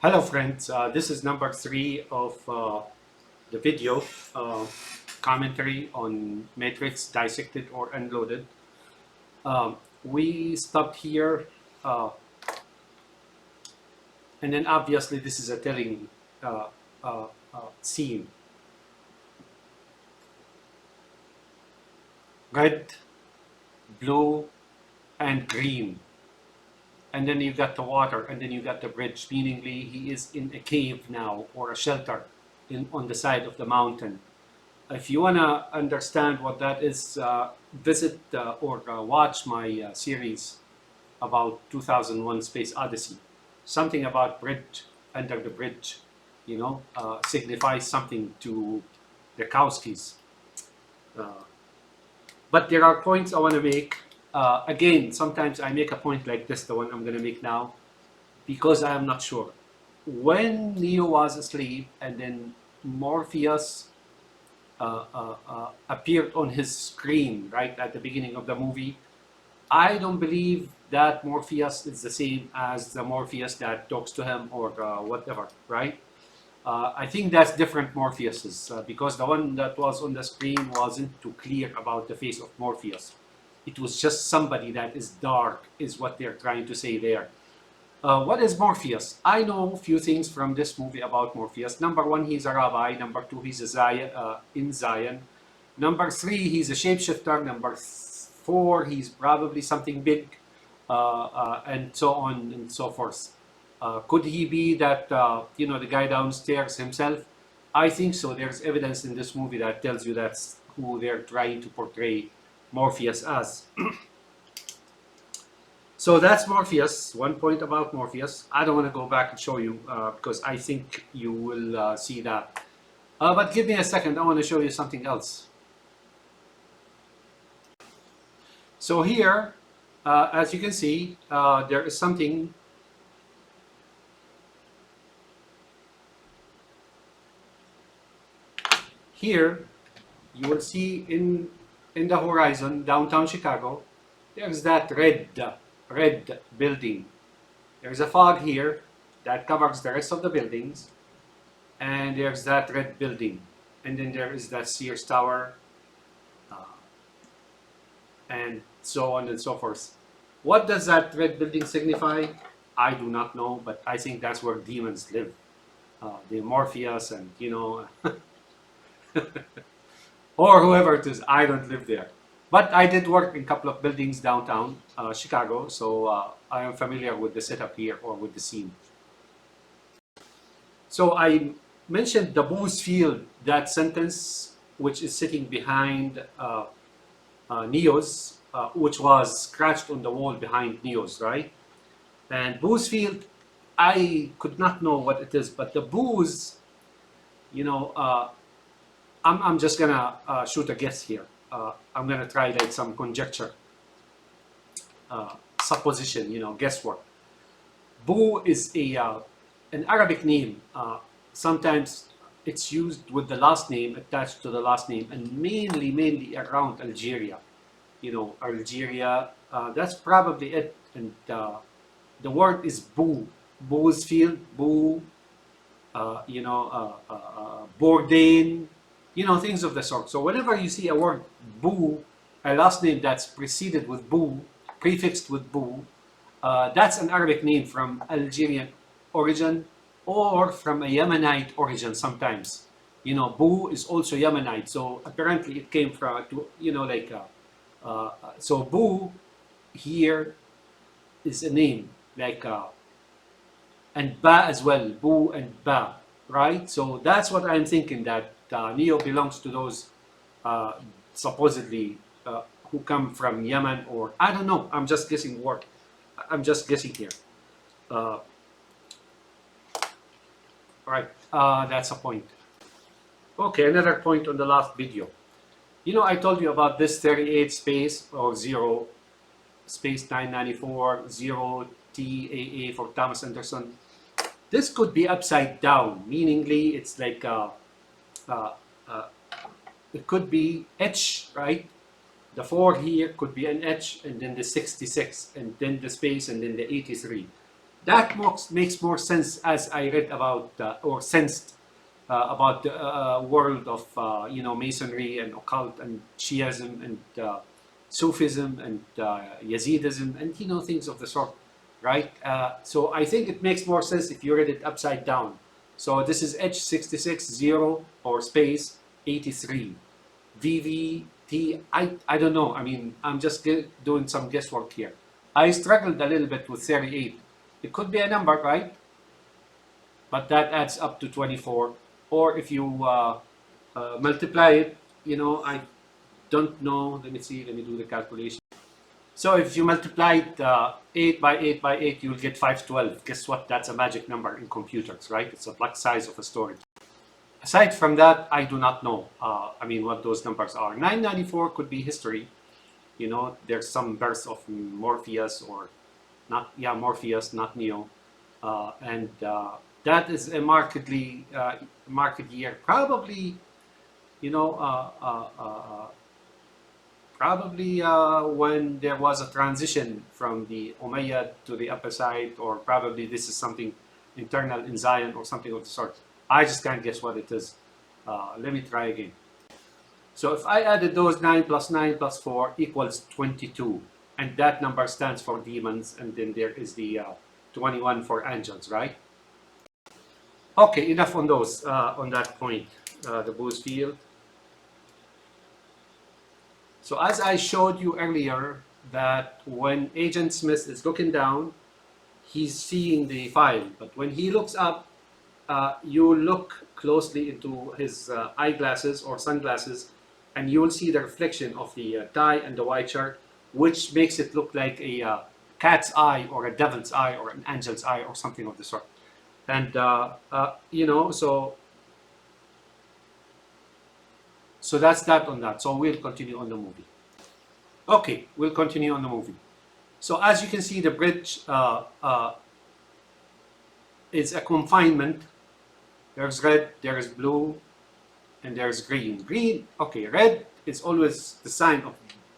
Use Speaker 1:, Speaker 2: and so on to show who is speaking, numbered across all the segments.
Speaker 1: Hello friends, this is number 3 of the video commentary on Matrix Dissected or Unloaded. We stopped here and then obviously this is a telling uh, scene. Red, blue and green. And then you got the water and then you got the bridge, meaningly he is in a cave now or a shelter on the side of the mountain. If you want to understand what that is, visit or watch my series about 2001 Space Odyssey. Something about bridge, under the bridge, signifies something to the Kowskis. Uh, but there are points I want to make. Again, sometimes I make a point like this, the one I'm going to make now, because I am not sure. When Neo was asleep and then Morpheus appeared on his screen right at the beginning of the movie, I don't believe that Morpheus is the same as the Morpheus that talks to him or whatever, right? I think that's different Morpheuses because the one that was on the screen wasn't too clear about the face of Morpheus. It was just somebody that is dark, is what they're trying to say there. What is Morpheus? I know a few things from this movie about Morpheus. Number one, he's a rabbi. Number two, he's a Zion, in Zion. Number three, he's a shapeshifter. Number four, he's probably something big, and so on and so forth. Could he be that, the guy downstairs himself? I think so. There's evidence in this movie that tells you that's who they're trying to portray Morpheus as. So that's Morpheus. One point about Morpheus. I don't want to go back and show you because I think you will see that. But give me a second. I want to show you something else. So here, as you can see, there is something. Here, you will see in the horizon, downtown Chicago, there's that red building. There's a fog here that covers the rest of the buildings, and there's that red building, and then there is that Sears Tower, and so on and so forth. What does that red building signify? I do not know, but I think that's where demons live. The Morpheus and, or whoever it is, I don't live there. But I did work in a couple of buildings downtown Chicago, so I am familiar with the setup here or with the scene. So I mentioned the Booze Field, that sentence, which is sitting behind Neo's, which was scratched on the wall behind Neo's, right? And Booze Field, I could not know what it is, but the booze, I'm just gonna shoot a guess here. I'm gonna try like some conjecture, supposition, guesswork. Boo is an Arabic name. Sometimes it's used with the last name attached to the last name, and mainly around Algeria. Algeria. That's probably it. And the word is boo. Boo's field, boo. Bourdain. Things of the sort. So whenever you see a word boo, a last name that's preceded with boo, prefixed with boo, that's an Arabic name from Algerian origin or from a Yemenite origin sometimes. Boo is also Yemenite, so apparently it came from, so boo here is a name, and ba as well, boo and ba, right? So that's what I'm thinking, that Neo belongs to those supposedly who come from Yemen, or I don't know. I'm just guessing work. I'm just guessing here. All right, that's a point. Okay, another point on the last video. I told you about this 38 space or 0 space 994 0 TAA for Thomas Anderson. This could be upside down, meaningly it's like it could be H, right? The 4 here could be an H, and then the 66, and then the space, and then the 83. That makes more sense as I read about or sensed about the world of Masonry and occult and Shiism and Sufism and Yazidism and things of the sort, right? So I think it makes more sense if you read it upside down. So this is H66 0 or space 83 VVT. I don't know. I mean, I'm just doing some guesswork here. I struggled a little bit with 38. It could be a number, right? But that adds up to 24. Or if you multiply it, I don't know. Let me see. Let me do the calculation. So if you multiply 8 by 8 by 8, you'll get 512. Guess what? That's a magic number in computers, right? It's a block size of a storage. Aside from that, I do not know. I mean, what those numbers are. 994 could be history. There's some verse of Morpheus or not. Yeah, Morpheus, not Neo. And that is a markedly market year. Probably, you know, probably when there was a transition from the Umayyad to the upper side, or probably this is something internal in Zion or something of the sort. I just can't guess what it is. Let me try again. So if I added those 9 plus 9 plus 4 equals 22, and that number stands for demons, and then there is the 21 for angels, right? Okay, enough on those, on that point, the Bose field. So as I showed you earlier, that when Agent Smith is looking down, he's seeing the file, but when he looks up, you look closely into his eyeglasses or sunglasses, and you will see the reflection of the tie and the white shirt, which makes it look like a cat's eye or a devil's eye or an angel's eye or something of the sort. And so that's that on that. So we'll continue on the movie. Okay, we'll continue on the movie. So as you can see, the bridge is a confinement. There's red, there's blue, and there's green. Green, okay, red is always the sign of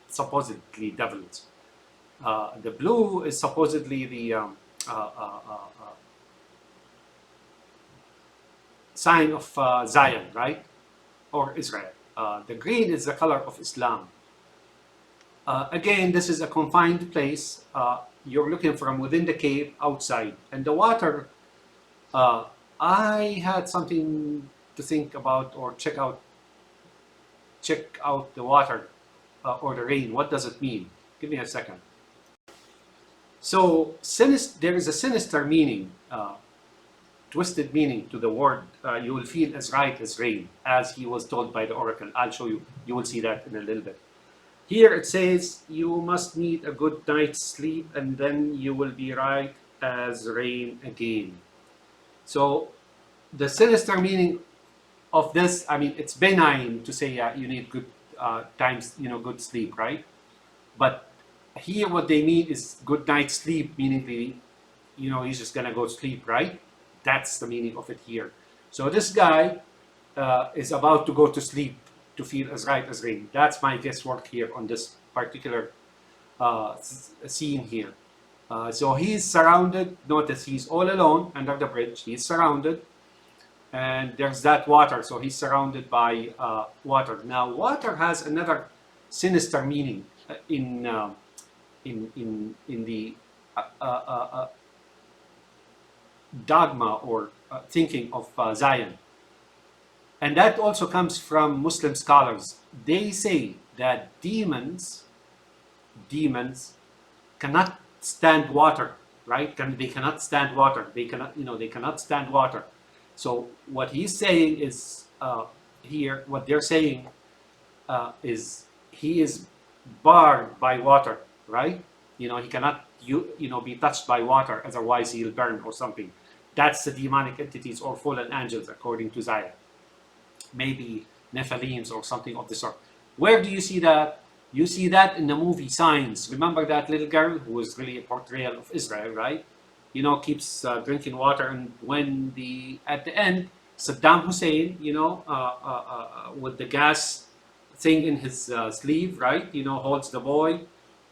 Speaker 1: supposedly devils. The blue is supposedly the sign of Zion, right? Or Israel. The green is the color of Islam. Again, this is a confined place. You're looking from within the cave outside. And the water, I had something to think about or check out the water or the rain. What does it mean? Give me a second. So there is a sinister meaning, twisted meaning to the word. You will feel as right as rain, as he was told by the oracle. I'll show you. You will see that in a little bit. Here it says, you must need a good night's sleep and then you will be right as rain again. So the sinister meaning of this, I mean, it's benign to say you need good good sleep, right? But here what they mean is good night's sleep, meaning he's just gonna go sleep, right? That's the meaning of it here. So this guy is about to go to sleep to feel as right as rain. That's my guesswork here on this particular scene here. So he's surrounded. Notice he's all alone under the bridge. He's surrounded, and there's that water. So he's surrounded by water. Now, water has another sinister meaning in the dogma or thinking of Zion. And that also comes from Muslim scholars. They say that demons cannot stand water, right? They cannot stand water. They cannot stand water. So what he's saying is here, what they're saying is he is barred by water, right? He cannot be touched by water, otherwise he'll burn or something. That's the demonic entities or fallen angels, according to Zion. Maybe Nephilims or something of the sort. Where do you see that? You see that in the movie Signs. Remember that little girl who was really a portrayal of Israel, right? Keeps drinking water, and when at the end, Saddam Hussein, with the gas thing in his sleeve, right? Holds the boy,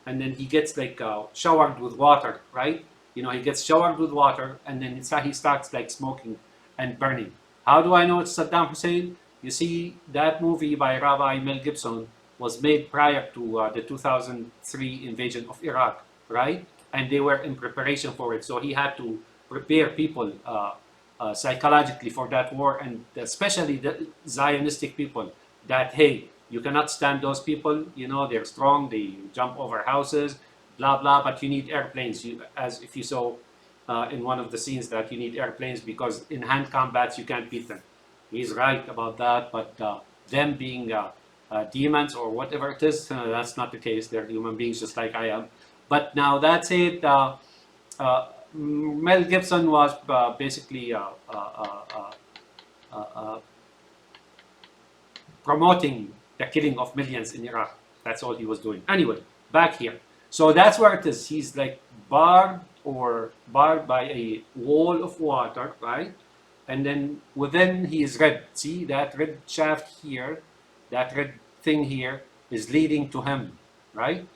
Speaker 1: and then he gets like showered with water, right? he gets showered with water, and then he starts like smoking and burning. How do I know it's Saddam Hussein? You see, that movie by Rabbi Mel Gibson was made prior to the 2003 invasion of Iraq, right? And they were in preparation for it. So he had to prepare people psychologically for that war, and especially the Zionistic people, that, hey, you cannot stand those people. They're strong, they jump over houses, blah, blah, but you need airplanes. As if you saw in one of the scenes, that you need airplanes because in hand combats you can't beat them. He's right about that, but them being demons or whatever it is, that's not the case. They're human beings just like I am. But now that's it. Mel Gibson was basically promoting the killing of millions in Iraq. That's all he was doing. Anyway, back here. So that's where it is. He's like barred by a wall of water, right? And then within he is red. See that red shaft here, that red thing here is leading to him, right?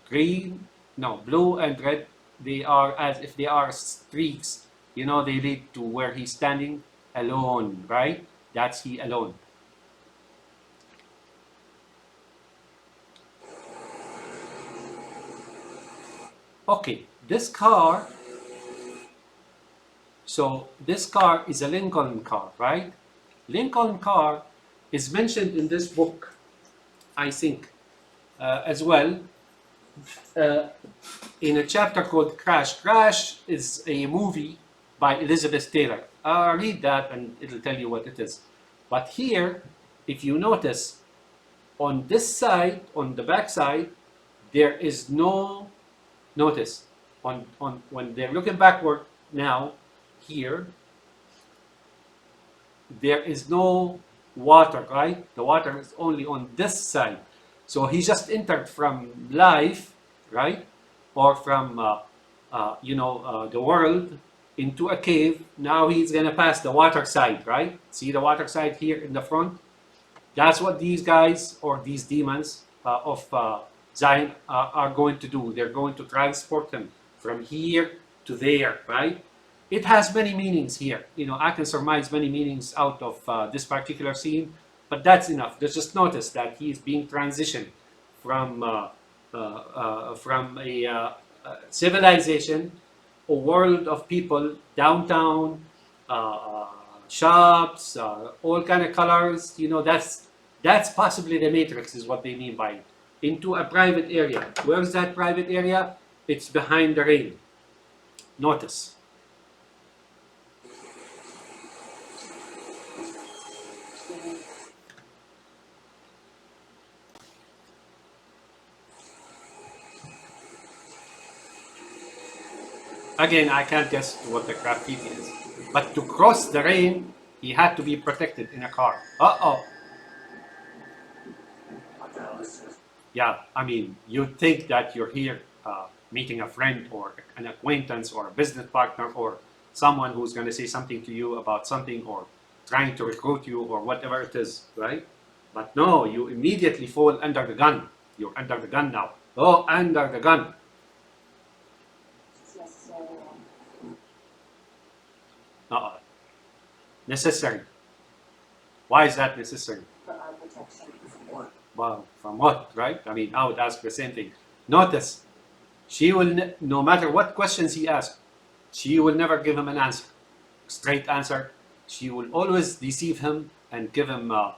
Speaker 1: Blue and red, they are as if they are streaks. They lead to where he's standing alone, right? That's he alone. Okay, this car. So this car is a Lincoln car, right? Lincoln car is mentioned in this book, I think, as well, in a chapter called Crash. Crash is a movie by Elizabeth Taylor. Read that and it'll tell you what it is. But here, if you notice, on this side, on the back side, there is no, notice, on when they're looking backward now, here, there is no water, right? The water is only on this side. So he just entered from life, right? Or from, the world into a cave. Now he's going to pass the water side, right? See the water side here in the front? That's what these guys or these demons of Zion are going to do. They're going to transport him from here to there, right? It has many meanings here. I can surmise many meanings out of this particular scene, but that's enough. Just notice that he's being transitioned from a civilization, a world of people, downtown, shops, all kind of colors. That's possibly the Matrix, is what they mean by it. Into a private area. Where's that private area? It's behind the rail. Notice. Again, I can't guess what the graffiti is. But to cross the rain, he had to be protected in a car. Uh-oh. Yeah, I mean, you'd think that you're here meeting a friend or an acquaintance or a business partner or someone who's going to say something to you about something or trying to recruit you or whatever it is, right? But no, you immediately fall under the gun. You're under the gun now. Oh, under the gun. Necessary. Why is that necessary?
Speaker 2: For our protection.
Speaker 1: Well, from what, right? I mean, I would ask the same thing. Notice, she will, no matter what questions he asks, she will never give him an answer, straight answer. She will always deceive him and give him the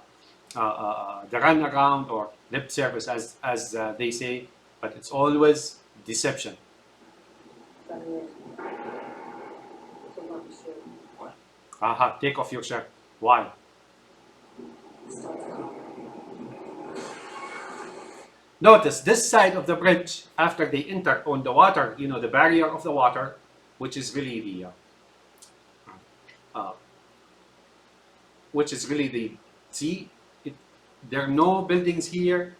Speaker 1: run around or lip service, as they say, but it's always deception. Aha, take off your shirt. Why? Notice this side of the bridge, after they enter on the water, the barrier of the water, which is really the, see, there are no buildings here,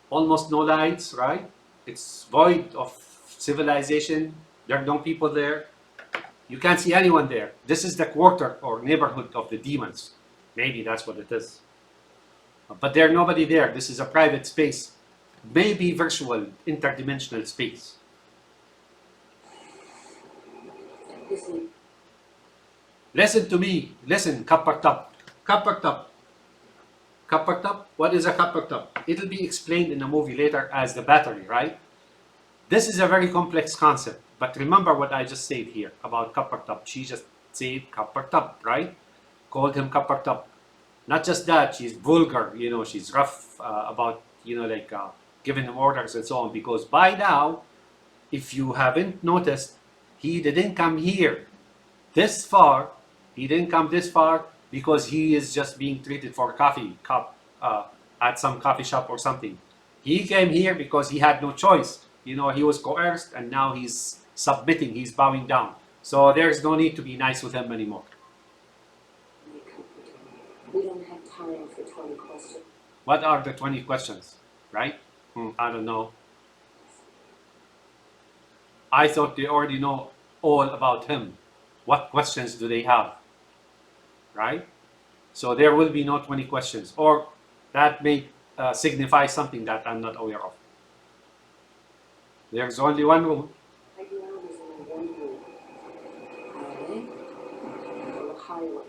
Speaker 1: almost no lights, right? It's void of civilization. There are no people there. You can't see anyone there. This is the quarter or neighborhood of the demons. Maybe that's what it is. But there's nobody there. This is a private space. Maybe virtual, interdimensional space. Listen to me. Listen, copper top. Copper top. Copper top? What is a copper top? It'll be explained in the movie later as the battery, right? This is a very complex concept. But remember what I just said here about copper top. She just said copper top, right? Called him copper top. Not just that, she's vulgar, she's rough about, giving him orders and so on. Because by now, if you haven't noticed, he didn't come here this far. He didn't come this far because he is just being treated for a coffee cup at some coffee shop or something. He came here because he had no choice. He was coerced and now he's submitting, he's bowing down. So there's no need to be nice with him anymore.
Speaker 2: We don't have time for 20 questions.
Speaker 1: What are the 20 questions, right? I don't know. I thought they already know all about him. What questions do they have, right? So there will be no 20 questions, or that may signify something that I'm not aware of. There's only one rule.
Speaker 2: Right now, there's only one rule. Highway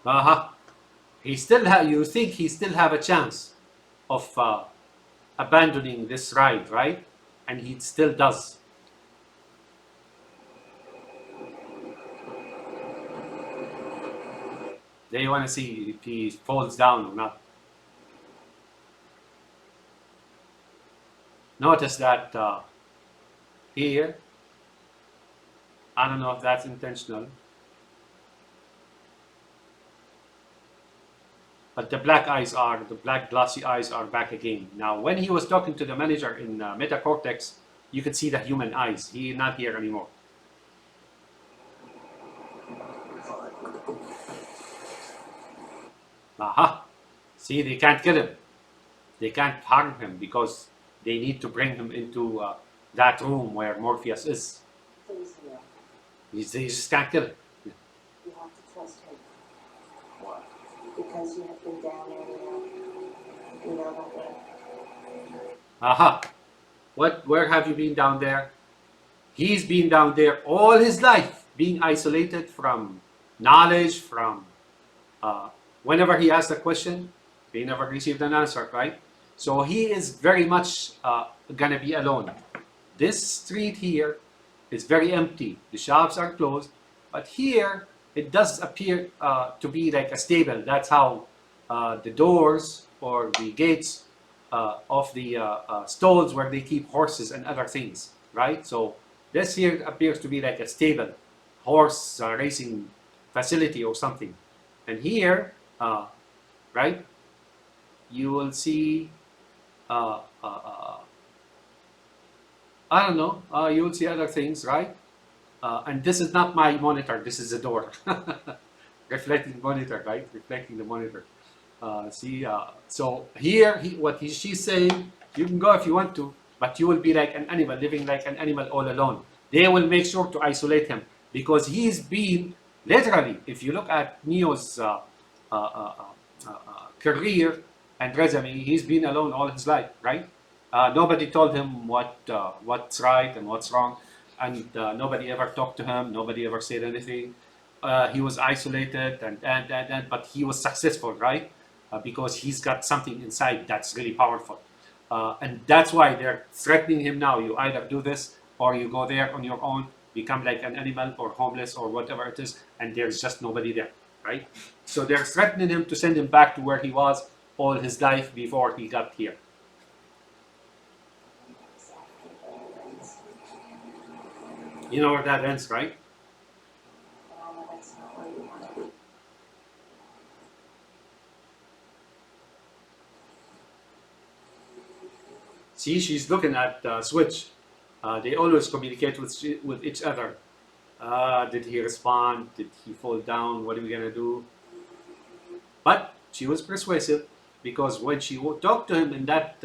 Speaker 2: or highway.
Speaker 1: You think he still have a chance of abandoning this ride, right? And he still does. They want to see if he falls down or not. Notice that here, I don't know if that's intentional, but the black glossy eyes are back again. Now, when he was talking to the manager in Metacortex, you could see the human eyes. He is not here anymore. See, they can't kill him. They can't harm him because they need to bring him into that room where Morpheus is. They just can't kill him.
Speaker 2: You have to trust him. Why? Because you have been down there, you know that.
Speaker 1: Where have you been down there? He's been down there all his life, being isolated from knowledge, from whenever he asked a question, he never received an answer, right? So he is very much gonna be alone. This street here is very empty. The shops are closed, but here it does appear to be like a stable. That's how the doors or the gates of the stalls where they keep horses and other things, right? So this here appears to be like a stable, horse racing facility or something. And here, right, you will see, I don't know, you will see other things, right? And this is not my monitor, this is a door. Reflecting monitor, right? Reflecting the monitor. So here, she's saying, you can go if you want to, but you will be like an animal, living like an animal all alone. They will make sure to isolate him because he's been, literally, if you look at Neo's career and resume, he's been alone all his life, right? Nobody told him what's right and what's wrong, and nobody ever talked to him. Nobody ever said anything. He was isolated, but he was successful, right? Because he's got something inside that's really powerful, and that's why they're threatening him now. You either do this or you go there on your own, become like an animal or homeless or whatever it is, and there's just nobody there, right? So they're threatening him to send him back to where he was all his life before he got here. You know where that ends, right? See, she's looking at Switch. They always communicate with each other. Did he respond? Did he fall down? What are we gonna do? But she was persuasive because when she talked to him in that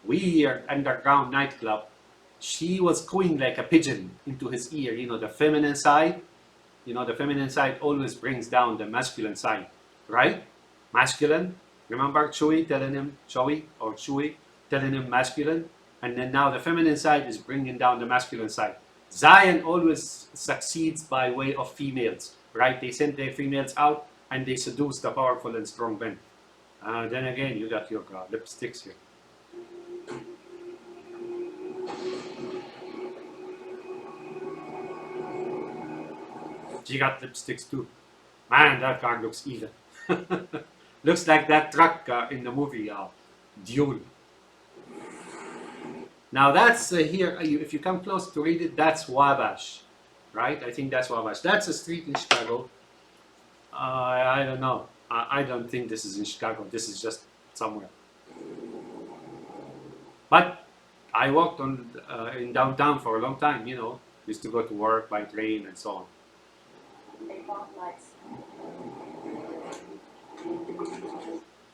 Speaker 1: weird underground nightclub, she was cooing like a pigeon into his ear. You know, the feminine side. You know, the feminine side always brings down the masculine side, right? Masculine. Remember Chewie telling him Chewie telling him masculine, and then now the feminine side is bringing down the masculine side. Zion always succeeds by way of females, right? They send their females out and they seduce the powerful and strong men. Then again, you got your lipsticks here. She got lipsticks too. Man, that car looks evil. Looks like that truck in the movie Duel. Now that's here. If you come close to read it, that's Wabash, right? I think that's Wabash. That's a street in Chicago. I don't know. I don't think this is in Chicago. This is just somewhere. But I walked on in downtown for a long time. You know, used to go to work by train and so on.
Speaker 2: They bought lights.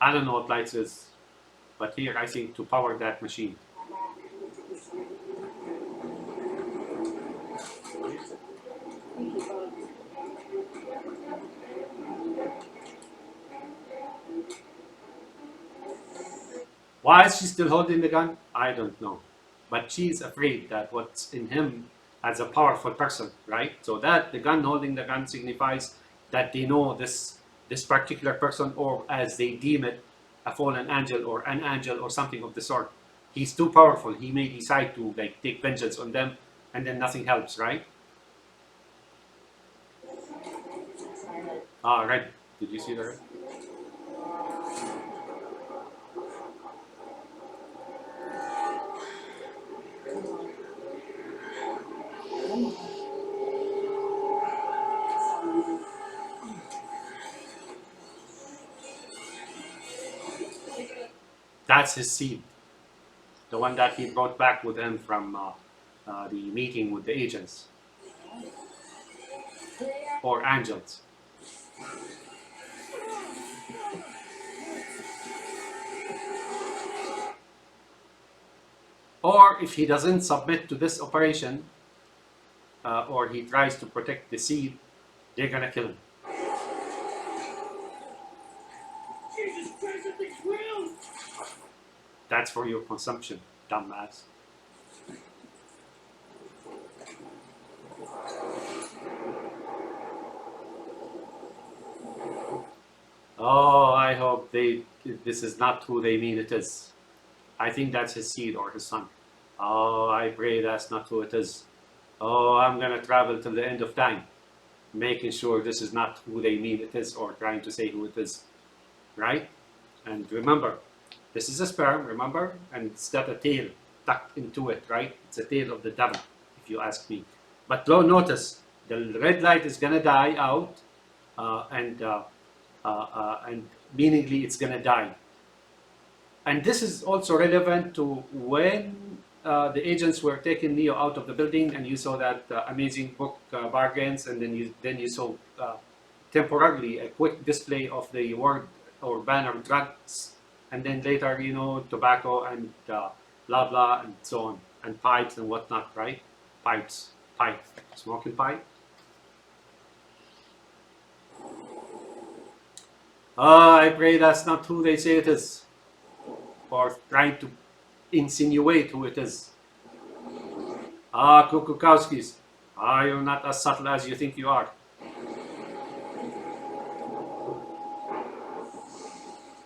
Speaker 1: I don't know what lights is, but here I think to power that machine. Why is she still holding the gun? I don't know. But she's afraid that what's in him as a powerful person, right? So that the gun holding the gun signifies that they know this particular person, or as they deem it, a fallen angel or an angel or something of the sort. He's too powerful. He may decide to like take vengeance on them, and then nothing helps, right? Ah, right. Did you see that? That's his seed, the one that he brought back with him from the meeting with the agents or angels. Or if he doesn't submit to this operation, or he tries to protect the seed, they're gonna kill him. Jesus Christ, that thing's real! That's for your consumption, dumbass. Oh, I hope this is not who they mean it is. I think that's his seed or his son. Oh, I pray that's not who it is. Oh, I'm gonna travel till the end of time, making sure this is not who they mean it is, or trying to say who it is, right? And remember, this is a sperm, remember? And it's got a tail tucked into it, right? It's a tail of the devil, if you ask me. But notice, the red light is gonna die out, and meaningly it's gonna die. And this is also relevant to when the agents were taking Neo out of the building, and you saw that amazing book bargains, and then you saw temporarily a quick display of the word or banner drugs, and then later, you know, tobacco and blah blah and so on, and pipes and whatnot, right? Pipe, smoking pipe. I pray that's not who they say it is, or trying to insinuate who it is. Kukukowskis, you're not as subtle as you think you are.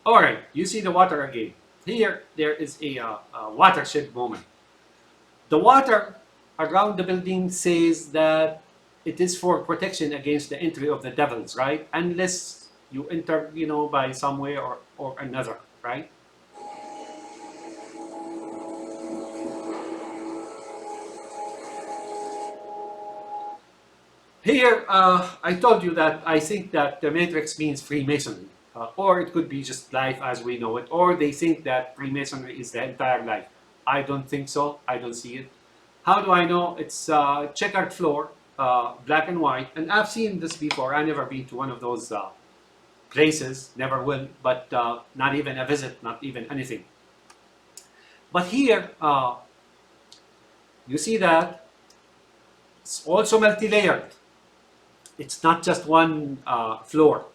Speaker 1: All right, you see the water again. Here, there is a watershed moment. The water around the building says that it is for protection against the entry of the devils, right? Unless you enter, you know, by some way or another, right? Here, I told you that I think that the Matrix means Freemasonry, or it could be just life as we know it, or they think that Freemasonry is the entire life. I don't think so. I don't see it. How do I know? It's checkered floor, black and white, and I've seen this before. I've never been to one of those places, never will, but not even a visit, not even anything. But here, you see that it's also multi-layered. It's not just one floor.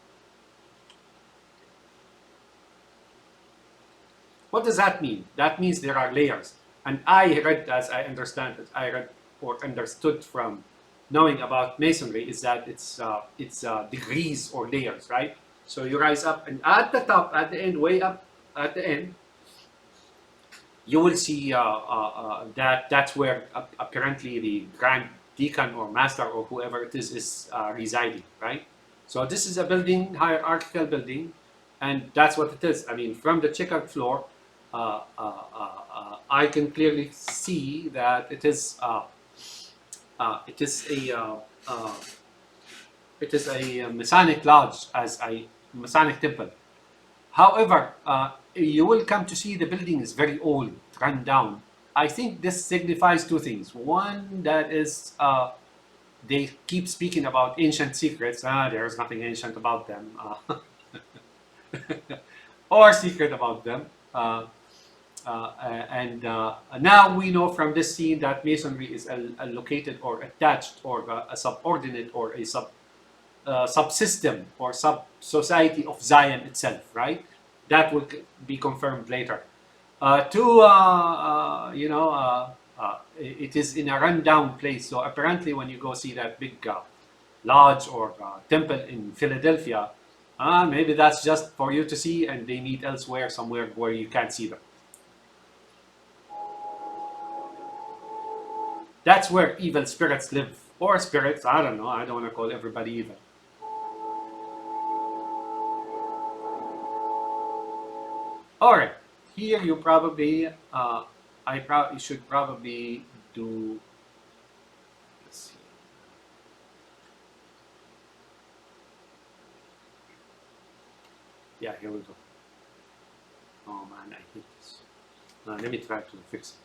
Speaker 1: What does that mean? That means there are layers. And I read, as I understand it, I read or understood from knowing about masonry is that it's degrees or layers, right? So you rise up, and at the top, at the end, way up at the end, you will see that that's where apparently the grand deacon or master or whoever it is residing, right? So this is a building, hierarchical building, and that's what it is. I mean, from the checkered floor, I can clearly see that it is uh, a Masonic lodge, as a Masonic temple. However, you will come to see the building is very old, run down. I think this signifies two things. One, that is, they keep speaking about ancient secrets. There's nothing ancient about them, or secret about them. And now we know from this scene that masonry is located or attached or a subordinate or a subsystem or sub society of Zion itself, right? That will be confirmed later. It is in a rundown place. So apparently, when you go see that big lodge or temple in Philadelphia, maybe that's just for you to see, and they meet elsewhere, somewhere where you can't see them. That's where evil spirits live, or spirits. I don't know. I don't want to call everybody evil. All right, here you probably, you should probably do, let's see. Yeah, here we go. Oh man, I hate this. Let me try to fix it.